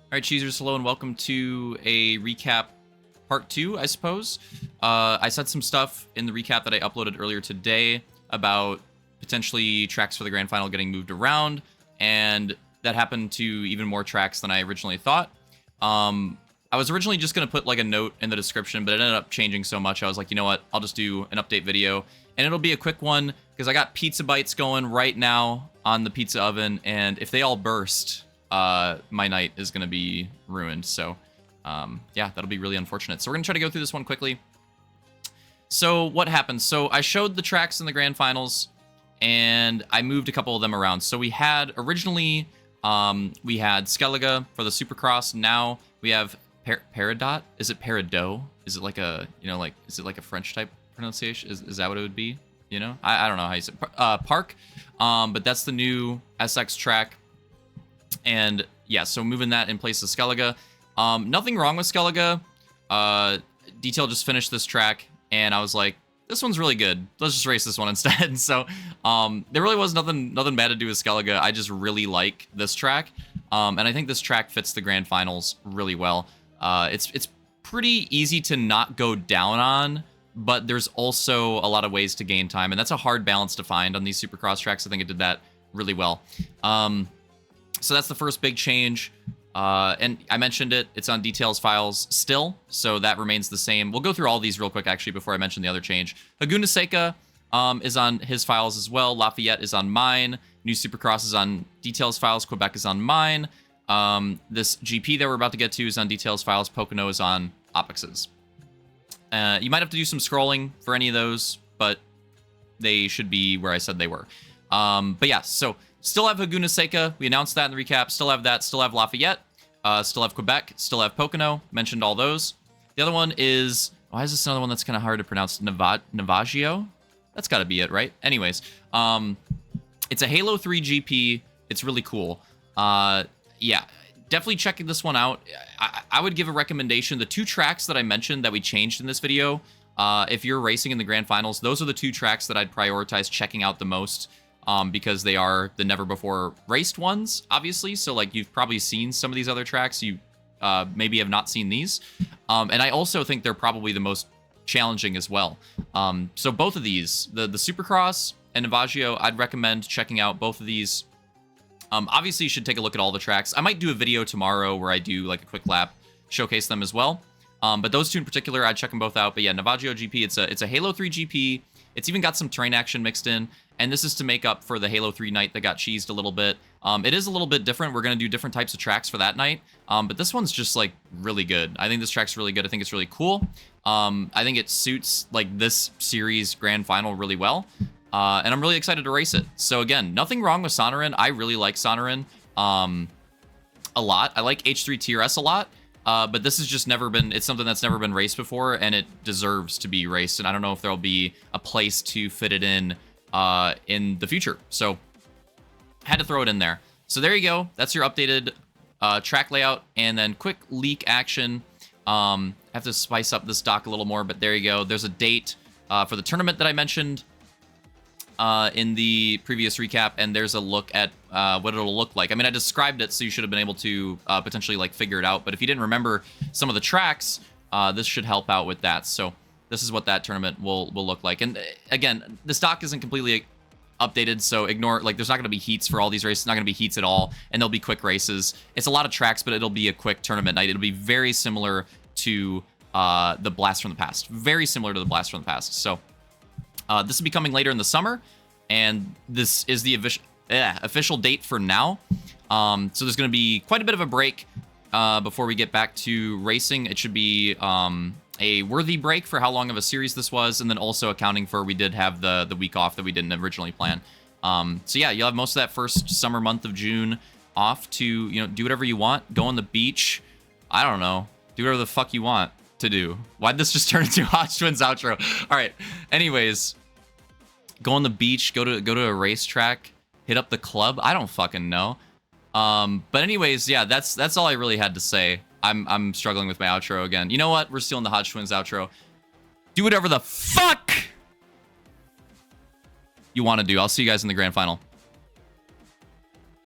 All right, cheesers, hello and welcome to a recap part 2, I suppose. I said some stuff in the recap that I uploaded earlier today about potentially tracks for the grand final getting moved around, and that happened to even more tracks than I originally thought. I was originally just going to put like a note in the description, but it ended up changing so much. I was like, you know what? I'll just do an update video, and it'll be a quick one because I got pizza bites going right now on the pizza oven, and if they all burst, my night is going to be ruined. So, yeah, that'll be really unfortunate. So we're going to try to go through this one quickly. So what happened? So I showed the tracks in the grand finals, and I moved a couple of them around. So we had originally, we had Skellige for the Supercross. Now we have Peridot. Is it Peridot? Is it like a, you know, like, is it like a French type pronunciation? Is that what it would be? You know, I don't know how you say it. Park. But that's the new SX track. And yeah, so moving that in place of Skellige. Nothing wrong with Skellige. Detail just finished this track, and I was like, this one's really good. Let's just race this one instead. So there really was nothing bad to do with Skellige. I just really like this track. And I think this track fits the grand finals really well. It's pretty easy to not go down on, but there's also a lot of ways to gain time, and that's a hard balance to find on these Supercross tracks. I think it did that really well. So that's the first big change. And I mentioned it. It's on details files still, so that remains the same. We'll go through all these real quick, actually, before I mention the other change. Laguna Seca is on his files as well. Lafayette is on mine. New Supercross is on details files. Quebec is on mine. This GP that we're about to get to is on details files. Pocono is on Opix's. You might have to do some scrolling for any of those, but they should be where I said they were. But yeah, so still have Laguna Seca. We announced that in the recap. Still have that. Still have Lafayette. Still have Quebec. Still have Pocono. Mentioned all those. The other one is... Why is this another one that's kind of hard to pronounce? Navaggio? That's got to be it, right? Anyways, it's a Halo 3 GP. It's really cool. Yeah, definitely checking this one out. I would give a recommendation. The two tracks that I mentioned that we changed in this video, if you're racing in the grand finals, those are the two tracks that I'd prioritize checking out the most. Because they are the never-before-raced ones, obviously. So, like, you've probably seen some of these other tracks. You maybe have not seen these. And I also think they're probably the most challenging as well. So both of these, the Supercross and Navaggio, I'd recommend checking out both of these. Obviously, you should take a look at all the tracks. I might do a video tomorrow where I do, like, a quick lap, showcase them as well. But those two in particular, I'd check them both out. But yeah, Navaggio GP, it's a Halo 3 GP. It's even got some terrain action mixed in. And this is to make up for the Halo 3 night that got cheesed a little bit. It is a little bit different. We're going to do different types of tracks for that night. But this one's just, like, really good. I think this track's really good. I think it's really cool. I think it suits, like, this series grand final really well. And I'm really excited to race it. So, again, nothing wrong with Sonoran. I really like Sonoran a lot. I like H3 TRS a lot. But this has just never been... It's something that's never been raced before, and it deserves to be raced. And I don't know if there'll be a place to fit it in the future. So had to throw it in there. So there you go. That's your updated track layout. And then quick leak action. Have to spice up this doc a little more, but there you go. There's a date for the tournament that I mentioned in the previous recap, and there's a look at what it'll look like. I mean, I described it, so you should have been able to potentially like figure it out. But if you didn't remember some of the tracks, this should help out with that. So this is what that tournament will look like. And again, the stock isn't completely updated, so ignore, like, there's not going to be heats for all these races. Not going to be heats at all, and there'll be quick races. It's a lot of tracks, but it'll be a quick tournament night. It'll be very similar to the Blast from the Past. Very similar to the Blast from the Past. So this will be coming later in the summer, and this is the official date for now. So there's going to be quite a bit of a break before we get back to racing. It should be a worthy break for how long of a series this was, and then also accounting for we did have the week off that we didn't originally plan. So yeah, you'll have most of that first summer month of June off to, you know, do whatever you want. Go on the beach. I don't know. Do whatever the fuck you want to do. Why'd this just turn into Hodge Twins outro? All right. Anyways, go on the beach. Go to a racetrack. Hit up the club. I don't fucking know. But anyways, yeah, that's all I really had to say. I'm struggling with my outro again. You know what? We're still in the Hodge Twins outro. Do whatever the fuck you want to do. I'll see you guys in the grand final.